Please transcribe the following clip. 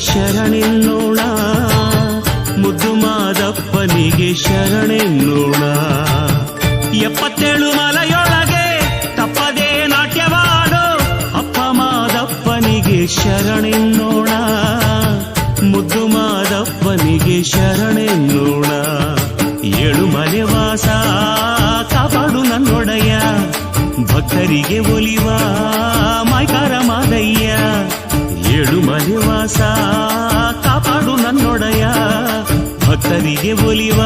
ಶರಣೆನ್ನೋಣ, ಮುದ್ದು ಮಾದಪ್ಪನಿಗೆ ಶರಣೆನ್ನೋಣ. 77 ಮಲೆಯೊಳಗೆ ತಪ್ಪದೇ ನಾಟ್ಯವಾಡೋ ಅಪ್ಪ ಮಾದಪ್ಪನಿಗೆ ಶರಣೆನ್ನೋಣ, ಮುದ್ದು ಮಾದಪ್ಪನಿಗೆ ಶರಣೆನ್ನೋಣ. 7 ಮಲೆ ವಾಸ ಕಾಪಾಡು ನನ್ನೊಡೆಯ, ಭಕ್ತರಿಗೆ ಒಲಿವ ಮಾಯ್ಕಾರ ಮಾದಯ್ಯ. 7 ಮಲೆ ವಾಸ ಕಾಪಾಡು ನನ್ನೊಡೆಯ, ಭಕ್ತರಿಗೆ ಒಲಿವ